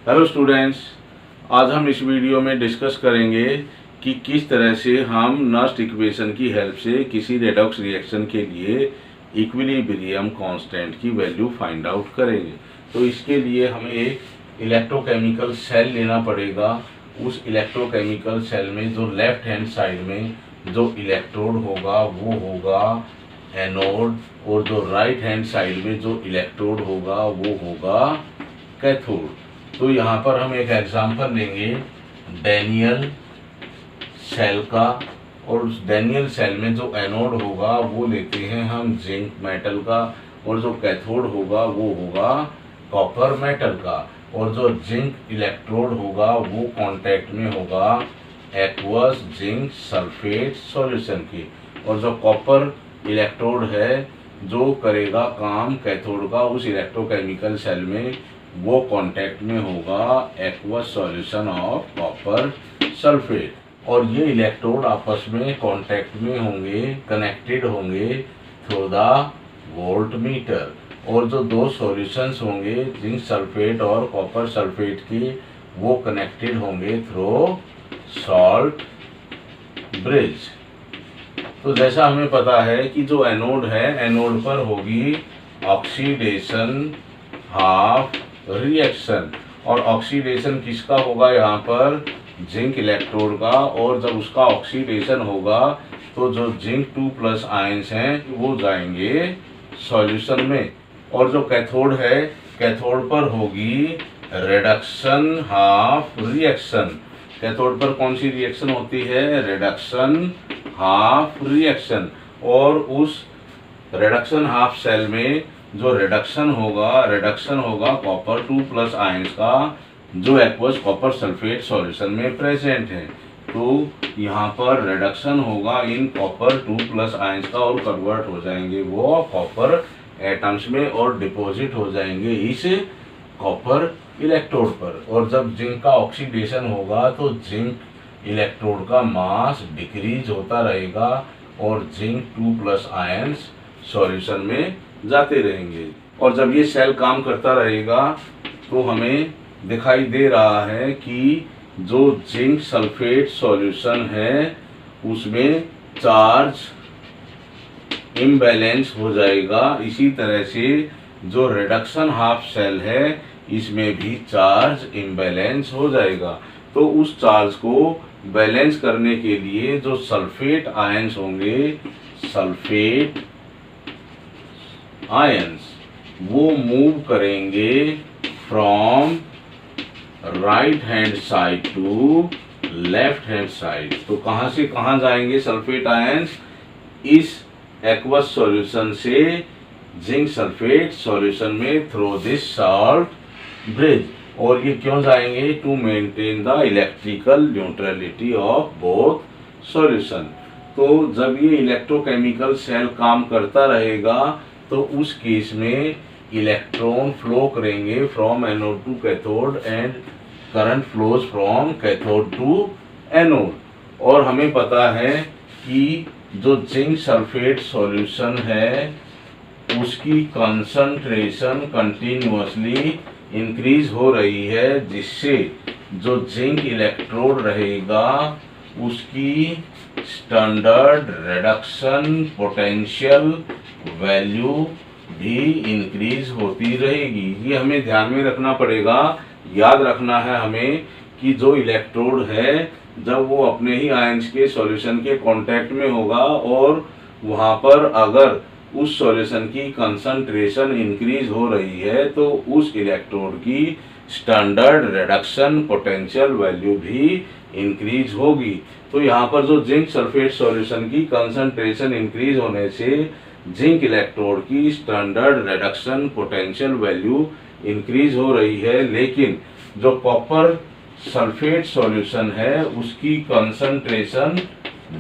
Hello students, आज हम इस वीडियो में डिस्कस करेंगे कि किस तरह से हम नस्ट इक्वेशन की हेल्प से किसी रेडॉक्स रिएक्शन के लिए इक्विलिब्रियम कांस्टेंट की वैल्यू फाइंड आउट करेंगे। तो इसके लिए हमें एक इलेक्ट्रोकेमिकल सेल लेना पड़ेगा। उस इलेक्ट्रोकेमिकल सेल में जो लेफ्ट हैंड साइड में जो इलेक्ट्रोड होगा वो होगा एनोड, और जो राइट हैंड साइड में जो इलेक्ट्रोड होगा वो होगा कैथोड। तो यहाँ पर हम एक एग्जांपल लेंगे डैनियल सेल का, और उस डैनियल सेल में जो एनोड होगा वो लेते हैं हम जिंक मेटल का, और जो कैथोड होगा वो होगा कॉपर मेटल का, और जो जिंक इलेक्ट्रोड होगा वो कांटेक्ट में होगा एक्वस जिंक सल्फेट सॉल्यूशन की, और जो कॉपर इलेक्ट्रोड है जो करेगा काम कैथोड का उस इलेक्ट्रोकेमिकल सेल में, वो कांटेक्ट में होगा aqueous solution of copper sulphate. और ये इलेक्ट्रोड आपस में कांटेक्ट में होंगे, कनेक्टेड होंगे थ्रू द वोल्टमीटर, और जो दो सॉल्यूशंस होंगे जिंक सल्फेट और कॉपर सल्फेट की वो कनेक्टेड होंगे थ्रू सॉल्ट ब्रिज। तो जैसा हमें पता है कि जो एनोड है, एनोड पर होगी ऑक्सीडेशन हाफ रिएक्शन, और ऑक्सीडेशन किसका होगा यहाँ पर जिंक इलेक्ट्रोड का, और जब उसका ऑक्सीडेशन होगा तो जो जिंक 2+ आयंस हैं वो जाएंगे सॉल्यूशन में, और जो कैथोड है कैथोड पर होगी रिडक्शन हाफ रिएक्शन। कैथोड पर कौन सी रिएक्शन होती है? Reduction half reaction. और उस रिडक्शन हाफ सेल में जो रिडक्शन होगा कॉपर 2+ आयंस का जो एक्वस कॉपर सल्फेट सॉल्यूशन में प्रेजेंट है। तो यहाँ पर रिडक्शन होगा इन कॉपर 2+ आयंस का, और कन्वर्ट हो जाएंगे वो कॉपर एटम्स में और डिपॉजिट हो जाएंगे इस कॉपर इलेक्ट्रोड पर। और जब जिंक का ऑक्सीडेशन होगा तो जिंक इलेक्ट्रोड का मास डिक्रीज होता रहेगा और जिंक 2+ आयंस सॉल्यूशन में जाते रहेंगे। और जब ये सेल काम करता रहेगा तो हमें दिखाई दे रहा है कि जो जिंक सल्फेट सॉल्यूशन है उसमें चार्ज इम्बैलेंस हो जाएगा। इसी तरह से जो रिडक्शन हाफ सेल है इसमें भी चार्ज इम्बैलेंस हो जाएगा। तो उस चार्ज को बैलेंस करने के लिए जो सल्फेट आयंस होंगे, सल्फेट आयंस वो मूव करेंगे from right hand side to left hand side. तो कहां से कहां जाएंगे सल्फेट आयंस? इस एक्वस सॉल्यूशन से जिंक सल्फेट सॉल्यूशन में थ्रू दिस सॉल्ट ब्रिज। और ये क्यों जाएंगे? To maintain the electrical neutrality of both solution. तो जब ये इलेक्ट्रोकेमिकल सेल काम करता रहेगा तो उस केस में इलेक्ट्रॉन फ्लो करेंगे from anode to cathode and current flows from cathode to anode. और हमें पता है कि जो जिंक सल्फेट सॉल्यूशन है उसकी कंसंट्रेशन कंटिन्यूअसली इंक्रीज हो रही है, जिससे जो जिंक इलेक्ट्रोड रहेगा उसकी स्टैंडर्ड रिडक्शन पोटेंशियल वैल्यू भी इंक्रीज होती रहेगी। ये हमें ध्यान में रखना पड़ेगा। याद रखना है हमें कि जो इलेक्ट्रोड है जब वो अपने ही आयंस के सॉल्यूशन के कांटेक्ट में होगा और वहां पर अगर उस सॉल्यूशन की कंसंट्रेशन इंक्रीज हो रही है तो उस इलेक्ट्रोड की स्टैंडर्ड रिडक्शन पोटेंशियल वैल्यू भी इंक्रीज होगी। तो यहाँ पर जो जिंक सल्फेट सॉल्यूशन की कंसंट्रेशन इंक्रीज होने से जिंक इलेक्ट्रोड की standard reduction potential value increase हो रही है, लेकिन जो कॉपर सल्फेट सॉल्यूशन है उसकी कंसंट्रेशन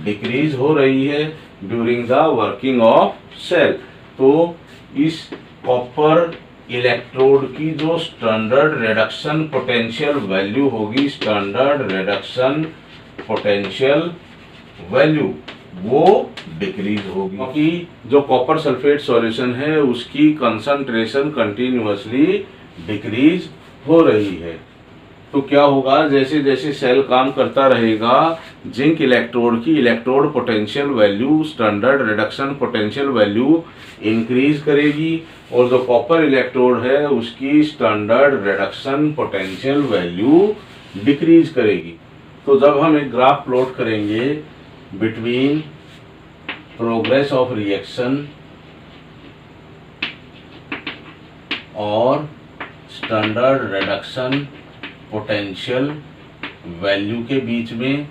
डिक्रीज हो रही है during the working of cell. तो इस कॉपर इलेक्ट्रोड की जो स्टैंडर्ड रिडक्शन पोटेंशियल वैल्यू होगी, स्टैंडर्ड रिडक्शन पोटेंशियल वैल्यू वो डिक्रीज होगी, क्योंकि जो कॉपर सल्फेट सॉल्यूशन है उसकी कंसंट्रेशन कंटिन्यूअसली डिक्रीज हो रही है। तो क्या होगा, जैसे जैसे सेल काम करता रहेगा जिंक इलेक्ट्रोड की electrode potential value standard reduction potential value increase करेगी और जो कॉपर इलेक्ट्रोड है उसकी standard reduction potential value decrease करेगी। तो जब हम एक ग्राफ प्लॉट करेंगे बिटवीन प्रोग्रेस ऑफ रिएक्शन और स्टैंडर्ड रिडक्शन पोटेंशियल वैल्यू के बीच में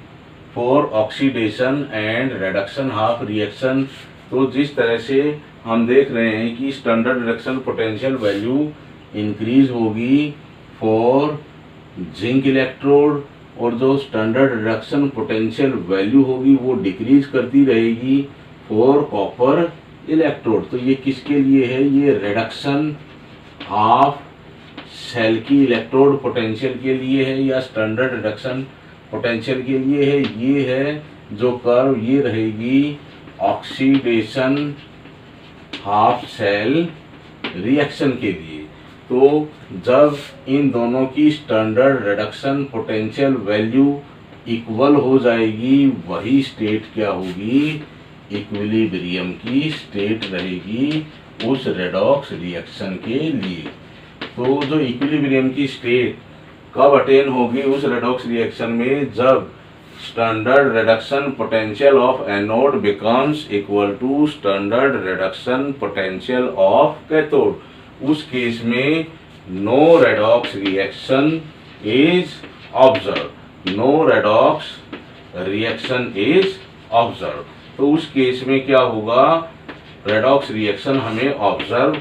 for oxidation and reduction half reaction, तो जिस तरह से हम देख रहे हैं कि standard reduction potential value increase होगी फॉर जिंक इलेक्ट्रोड और जो स्टैंडर्ड रिडक्शन पोटेंशियल वैल्यू होगी वो डिक्रीज करती रहेगी फॉर कॉपर इलेक्ट्रोड। तो ये किसके लिए है, ये रिडक्शन हाफ सेल की इलेक्ट्रोड पोटेंशियल के लिए है या स्टैंडर्ड रिडक्शन पोटेंशियल के लिए है। ये है जो कर्व, ये रहेगी ऑक्सीडेशन हाफ सेल रिएक्शन के लिए। तो जब इन दोनों की standard reduction potential value equal हो जाएगी वही स्टेट क्या होगी, इक्विलिब्रियम की स्टेट रहेगी उस रेडॉक्स रिएक्शन के लिए। तो जो इक्विलिब्रियम की स्टेट कब अटेन होगी उस रेडॉक्स रिएक्शन में, जब standard reduction potential of anode becomes equal to standard reduction potential of cathode. उस केस में no redox reaction is observe, no redox reaction is observe. तो उस केस में क्या होगा, रेडॉक्स रिएक्शन हमें ऑब्जर्व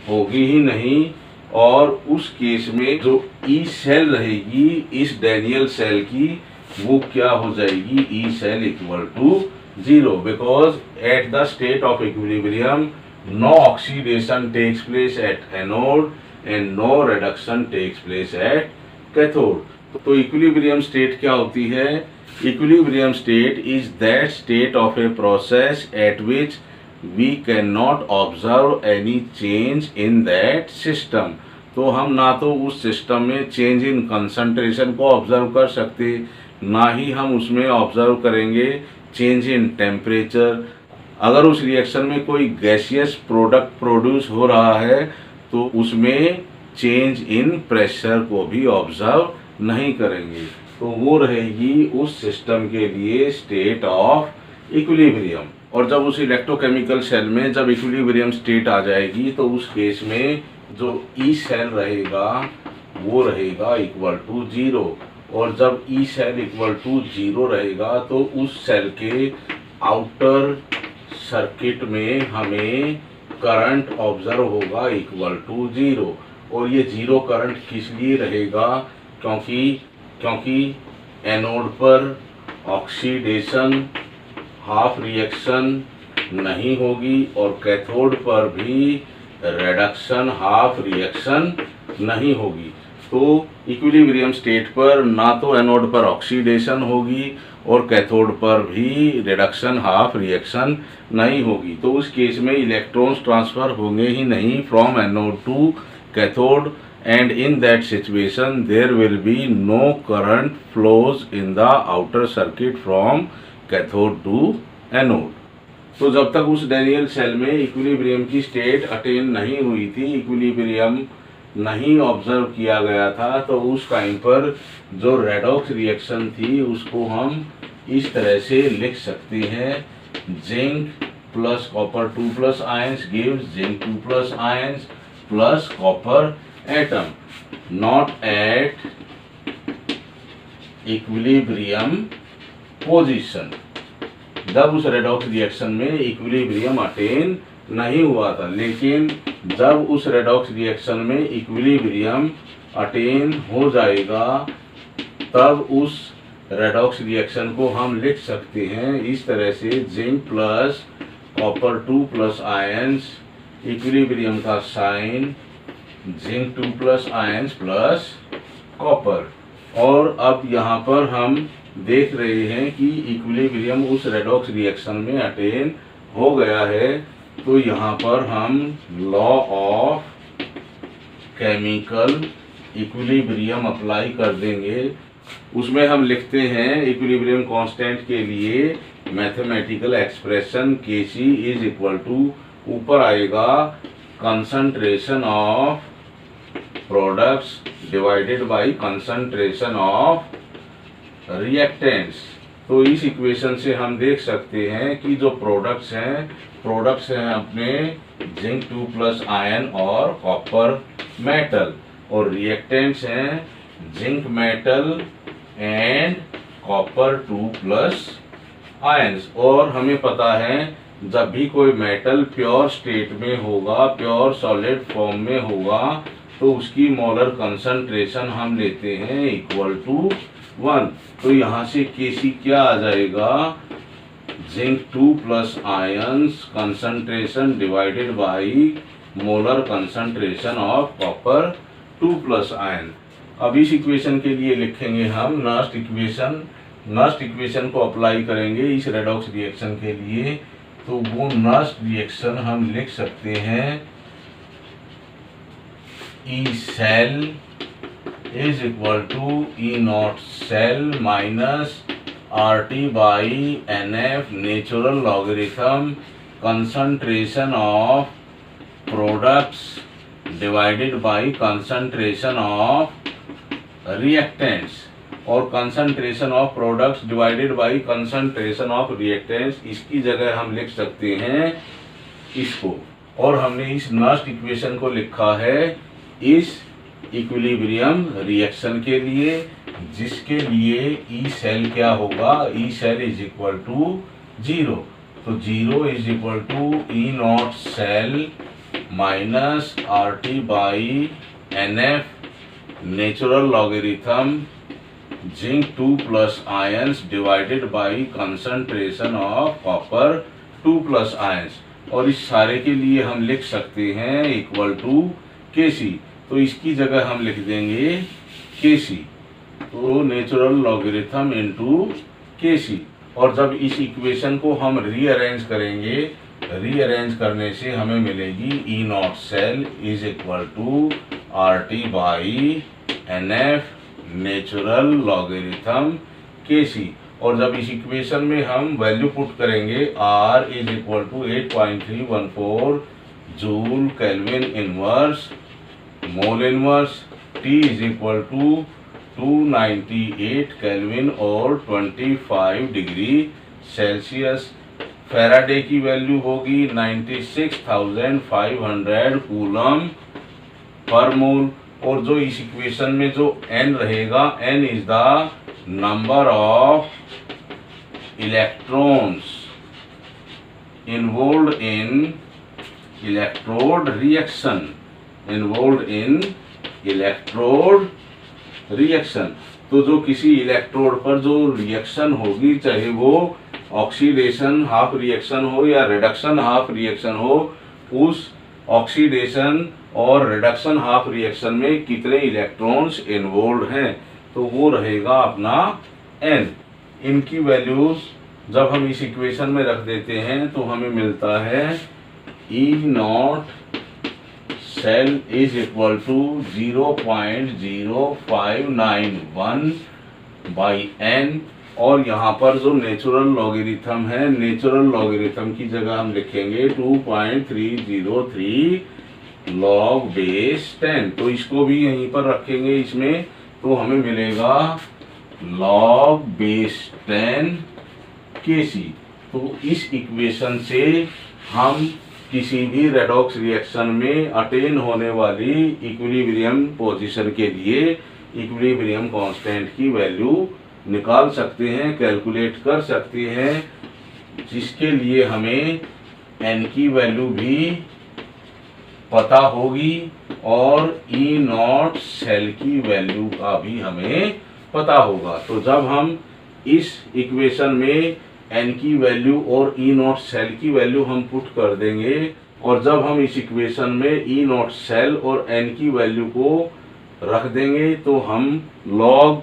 होगी ही नहीं और उस केस में जो ई सेल रहेगी इस डैनियल सेल की वो क्या हो जाएगी, E cell equal to 0 because at the state of equilibrium no oxidation takes place at anode and no reduction takes place at cathode. तो इक्विलिब्रियम स्टेट क्या होती है, equilibrium state is that state of a process at which we cannot observe any change in that system। तो हम ना तो उस system में चेंज इन कंसंट्रेशन को ऑब्जर्व कर सकते, ना ही हम उसमें ऑब्जर्व करेंगे चेंज इन टेम्परेचर। अगर उस रिएक्शन में कोई गैसियस प्रोडक्ट प्रोड्यूस हो रहा है तो उसमें चेंज इन प्रेशर को भी ऑब्जर्व नहीं करेंगे। तो वो रहेगी उस सिस्टम के लिए स्टेट ऑफ इक्विलिब्रियम। और जब उस इलेक्ट्रोकेमिकल सेल में जब इक्विलिब्रियम स्टेट आ जाएगी तो उस केस में जो ई सेल रहेगा वो रहेगा इक्वल टू 0 और जब ई सेल इक्वल टू 0 रहेगा तो उस सेल के आउटर सर्किट में हमें करंट ऑब्जर्व होगा इक्वल टू 0 और ये 0 करंट किस लिए रहेगा, क्योंकि एनोड पर ऑक्सीडेशन हाफ रिएक्शन नहीं होगी और कैथोड पर भी रिडक्शन हाफ रिएक्शन नहीं होगी। तो इक्विलिब्रियम स्टेट पर ना तो एनोड पर ऑक्सीडेशन होगी और कैथोड पर भी रिडक्शन हाफ रिएक्शन नहीं होगी। तो उस केस में इलेक्ट्रॉन्स ट्रांसफर होंगे ही नहीं from anode to cathode and in that situation there will be no current flows in the outer circuit from cathode to anode। तो जब तक उस डैनियल सेल में इक्विलिब्रियम की स्टेट अटेन नहीं हुई थी, इक्विलिब्रियम नहीं ऑब्जर्व किया गया था, तो उस टाइम पर जो रेडॉक्स रिएक्शन थी उसको हम इस तरह से लिख सकते हैं, zinc plus copper 2 plus ions gives zinc 2 plus ions plus copper atom not at equilibrium position। जब उस रेडॉक्स रिएक्शन में इक्विलिब्रियम अटेन नहीं हुआ था, लेकिन जब उस रेडॉक्स रिएक्शन में इक्विलिब्रियम अटेन हो जाएगा तब उस रेडॉक्स रिएक्शन को हम लिख सकते हैं इस तरह से, zinc plus copper 2 plus ions equilibrium का sign zinc 2 plus ions plus copper. और अब यहाँ पर हम देख रहे हैं कि इक्विलिब्रियम उस रेडॉक्स रिएक्शन में अटेन हो गया है। तो यहाँ पर हम law of chemical equilibrium apply कर देंगे, उसमें हम लिखते हैं इक्विलिब्रियम कांस्टेंट के लिए mathematical expression Kc is equal to, ऊपर आएगा concentration of products divided by concentration of reactants. तो इस इक्वेशन से हम देख सकते हैं कि जो प्रोडक्ट्स हैं अपने जिंक 2+ आयन और कॉपर मेटल, और रिएक्टेंट्स हैं zinc metal and copper 2+ ions. और हमें पता है जब भी कोई मेटल प्योर स्टेट में होगा, प्योर सॉलिड फॉर्म में होगा, तो उसकी मोलर कंसंट्रेशन हम लेते हैं इक्वल टू 1। तो यहाँ से Kc क्या आ जाएगा, zinc 2+ ions concentration divided by molar concentration of copper 2+ ion. अब इस इक्वेशन के लिए लिखेंगे हम नर्स्ट इक्वेशन। नर्स्ट इक्वेशन को अप्लाई करेंगे इस रेडॉक्स रिएक्शन के लिए, तो वो नर्स्ट रिएक्शन हम लिख सकते हैं E cell is equal to E0 cell minus RT by NF natural logarithm concentration of products divided by concentration of reactants. और concentration of products divided by concentration of reactants, इसकी जगह हम लिख सकते हैं इसको। और हमने इस नर्स्ट इक्वेशन को लिखा है इस इक्विलिब्रियम रिएक्शन के लिए, जिसके लिए ई सेल क्या होगा, E cell is equal to 0। तो 0 is equal to E0 cell minus RT by NF natural logarithm zinc 2+ ions divided by concentration of copper 2+ ions. और इस सारे के लिए हम लिख सकते हैं इक्वल टू Kc। तो इसकी जगह हम लिख देंगे Kc, तो नेचुरल लॉगरिथम इनटू Kc। और जब इस इक्वेशन को हम रीअरेंज करेंगे, रीअरेंज करने से हमें मिलेगी E0 cell is equal to RT by NF natural logarithm Kc। और जब इस इक्वेशन में हम वैल्यू पुट करेंगे R is equal to 8.314 joule kelvin inverse mole inverse, T is equal to 298 kelvin और 25 डिग्री सेल्सियस। फैराडे की value होगी 96,500 coulomb per मोल। और जो इस इक्वेशन में जो N रहेगा, N is the number of electrons involved in electrode reaction, involved in electrode reaction. तो जो किसी इलेक्ट्रोड पर जो रिएक्शन होगी, चाहे वो ऑक्सीडेशन हाफ रिएक्शन हो या रिडक्शन हाफ रिएक्शन हो, उस ऑक्सीडेशन और रिडक्शन हाफ रिएक्शन में कितने इलेक्ट्रॉन्स इन्वॉल्व हैं, तो वो रहेगा अपना N। इनकी वैल्यूज जब हम इस इक्वेशन में रख देते हैं तो हमें मिलता है E0 cell is equal to 0.0591 by N। और यहाँ पर जो नेचुरल लॉगरिथम है, नेचुरल लॉगरिथम की जगह हम लिखेंगे 2.303 लॉग बेस 10। तो इसको भी यहीं पर रखेंगे इसमें, तो हमें मिलेगा लॉग बेस 10 Kc। तो इस इक्वेशन से हम किसी भी रेडॉक्स रिएक्शन में अटेन होने वाली इक्विलिब्रियम पोजीशन के लिए इक्विलिब्रियम कांस्टेंट की वैल्यू निकाल सकते हैं, कैलकुलेट कर सकते हैं, जिसके लिए हमें N की वैल्यू भी पता होगी और E0 सेल की वैल्यू का भी हमें पता होगा। तो जब हम इस इक्वेशन में N की वैल्यू और E0 सेल की वैल्यू हम पुट कर देंगे, और जब हम इस इक्वेशन में E0 सेल और N की वैल्यू को रख देंगे, तो हम लॉग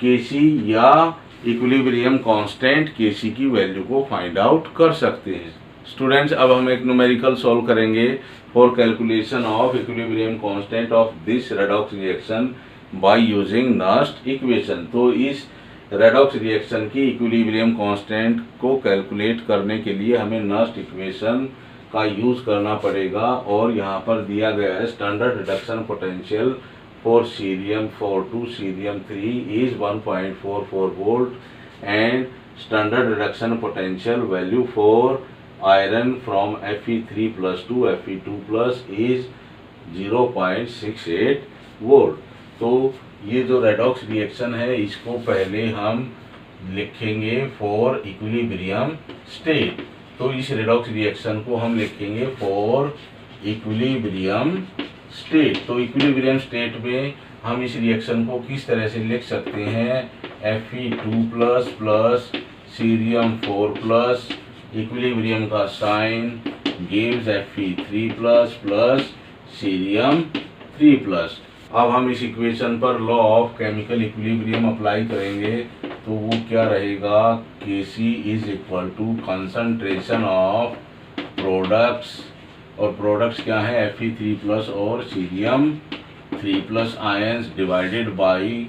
Kc या इक्विलिब्रियम कांस्टेंट Kc की वैल्यू को फाइंड आउट कर सकते हैं। स्टूडेंट्स, अब हम एक न्यूमेरिकल सॉल्व करेंगे। For calculation of equilibrium constant of this redox reaction by using Nernst equation. तो इस रेडॉक्स रिएक्शन की इक्विलिब्रियम कांस्टेंट को कैलकुलेट करने के लिए हमें नस्ट इक्वेशन का यूज करना पड़ेगा। और यहाँ पर दिया गया है standard reduction potential for cerium 4 to cerium 3 is 1.44 volt and standard reduction potential value for iron from Fe3+ to Fe2+ is 0.68 volt. तो ये जो रेडॉक्स रिएक्शन है इसको पहले हम लिखेंगे फॉर इक्विलिब्रियम स्टेट। तो इस रेडॉक्स रिएक्शन को हम लिखेंगे फॉर इक्विलिब्रियम स्टेट। तो इक्विलिब्रियम स्टेट में हम इस रिएक्शन को किस तरह से लिख सकते हैं, Fe2+ सीरियम 4+, इक्विलिब्रियम का साइन गिव्स Fe3+ सीरियम 3+। अब हम इस इक्वेशन पर law of chemical equilibrium apply करेंगे तो वो क्या रहेगा, Kc is equal to concentration of products, और प्रोडक्ट्स क्या है Fe3+ और cerium 3+ ions divided by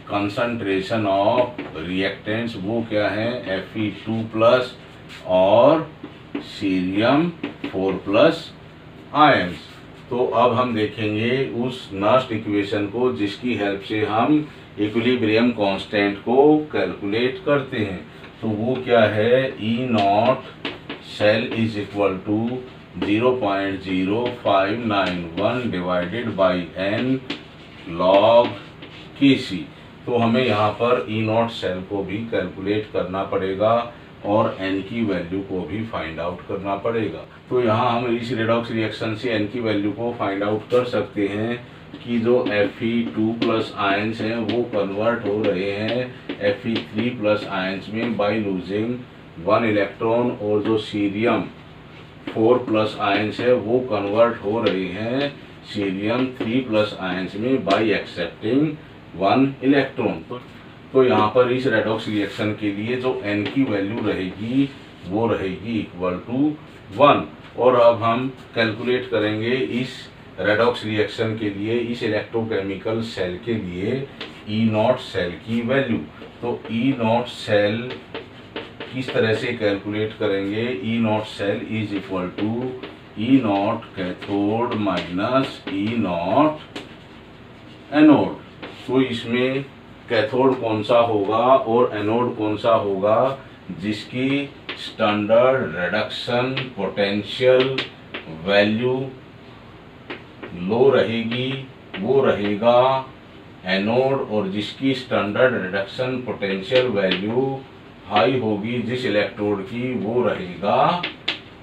concentration of reactants, वो क्या है Fe2+ और सीरियम 4+ आयंस। तो अब हम देखेंगे उस नस्ट इक्वेशन को जिसकी हेल्प से हम इक्विलिब्रियम कांस्टेंट को कैलकुलेट करते हैं। तो वो क्या है, E0 cell is equal to 0.0591 divided by n log Kc। तो हमें यहाँ पर E0 सेल को भी कैलकुलेट करना पड़ेगा और n की वैल्यू को भी फाइंड आउट करना पड़ेगा। तो यहाँ हम इस रेडॉक्स रिएक्शन से n की वैल्यू को फाइंड आउट कर सकते हैं कि जो Fe2+ आयंस हैं वो कन्वर्ट हो रहे हैं Fe3+ आयंस में बाय लूजिंग 1 इलेक्ट्रॉन, और जो सीरियम 4+ आयंस है वो कन्वर्ट हो रहे हैं सीरियम 3+ आयंस में बाय एक्सेप्टिंग 1 इलेक्ट्रॉन। तो यहाँ पर इस रेडॉक्स रिएक्शन के लिए जो n की वैल्यू रहेगी वो रहेगी इक्वल टू 1। और अब हम कैलकुलेट करेंगे इस रेडॉक्स रिएक्शन के लिए इस इलेक्ट्रोकेमिकल सेल के लिए E0 सेल की वैल्यू। तो E0 सेल किस तरह से कैलकुलेट करेंगे, E0 cell is equal to E0 cathode minus E0 anode. तो इसमें कैथोड कौन सा होगा और एनोड कौन सा होगा, जिसकी स्टैंडर्ड रिडक्शन पोटेंशियल वैल्यू लो रहेगी वो रहेगा एनोड, और जिसकी standard reduction potential value high होगी जिस इलेक्ट्रोड की वो रहेगा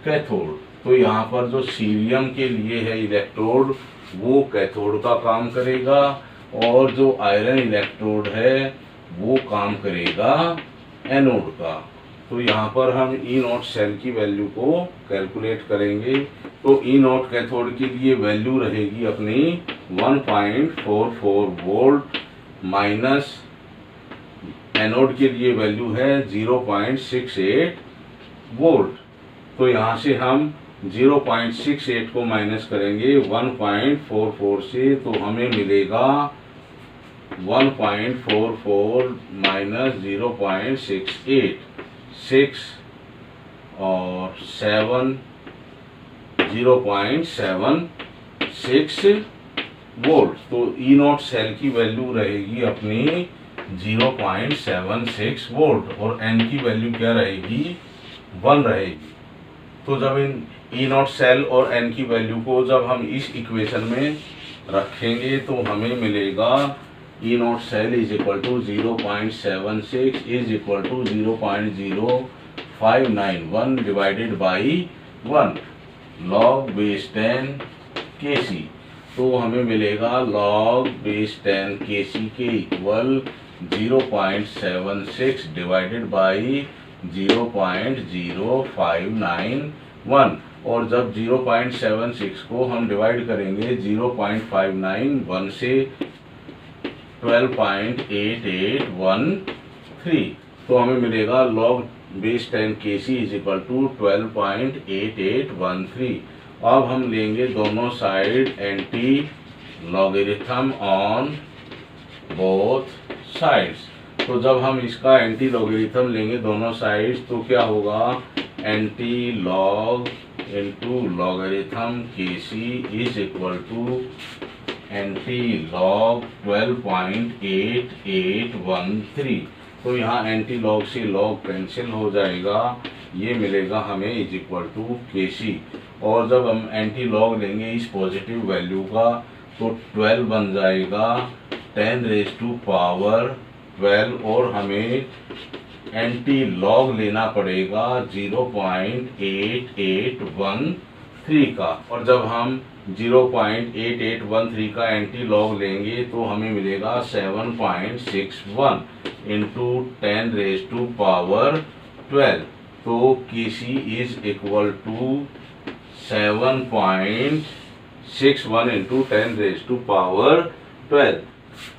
कैथोड। तो यहाँ पर जो सीरियम के लिए है इलेक्ट्रोड वो कैथोड का काम करेगा, और जो आयरन इलेक्ट्रोड है वो काम करेगा एनोड का। तो यहाँ पर हम E0 सेल की वैल्यू को कैलकुलेट करेंगे। तो E0 कैथोड के लिए वैल्यू रहेगी अपनी 1.44 वोल्ट माइनस एनोड के लिए वैल्यू है 0.68 वोल्ट। तो यहाँ से हम 0.68 को माइनस करेंगे 1.44 से, तो हमें मिलेगा 1.44 माइनस 0.68, 6 और 7 0.76 वोल्ट। तो E0 सेल की वैल्यू रहेगी अपनी 0.76 वोल्ट और n की वैल्यू क्या रहेगी, 1 रहेगी। तो जब इन E0 सेल और n की वैल्यू को जब हम इस इक्वेशन में रखेंगे तो हमें मिलेगा E0 cell is equal to 0.76 is equal to 0.0591 divided by 1 log base 10 Kc। तो हमें मिलेगा log बेस 10 Kc के इक्वल 0.76 डिवाइडेड बाई 0.0591, और जब 0.76 को हम डिवाइड करेंगे 0.591 से 12.8813, तो हमें मिलेगा log base 10 Kc is equal to 12.8813, अब हम लेंगे दोनों side anti logarithm on both sides. तो जब हम इसका एंटी लॉगरिथम लेंगे दोनों साइड्स तो क्या होगा, एंटी लॉग इंटू लॉगरिथम के C is equal to anti log 12.8813। तो यहाँ एंटी लॉग से लॉग कैंसिल हो जाएगा, ये मिलेगा हमें इज इक्वल टू के सी। और जब हम एंटी लॉग लेंगे इस पॉजिटिव वैल्यू का तो 12 बन जाएगा 10⁻12 और हमें एंटी लॉग लेना पड़ेगा 0.8813 का। और जब हम 0.8813 का एंटी लॉग लेंगे तो हमें मिलेगा 7.61 इंटू 10⁻12। तो KC is equal to 7.61 into 10⁻12।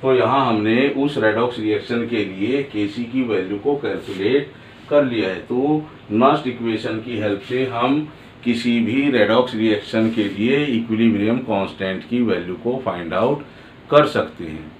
तो यहाँ हमने उस रेडॉक्स रिएक्शन के लिए KC की वैल्यू को कैलकुलेट कर लिया है। तो नस्ट इक्वेशन की हेल्प से हम किसी भी रेडॉक्स रिएक्शन के लिए इक्विलिब्रियम कांस्टेंट की वैल्यू को फाइंड आउट कर सकते हैं।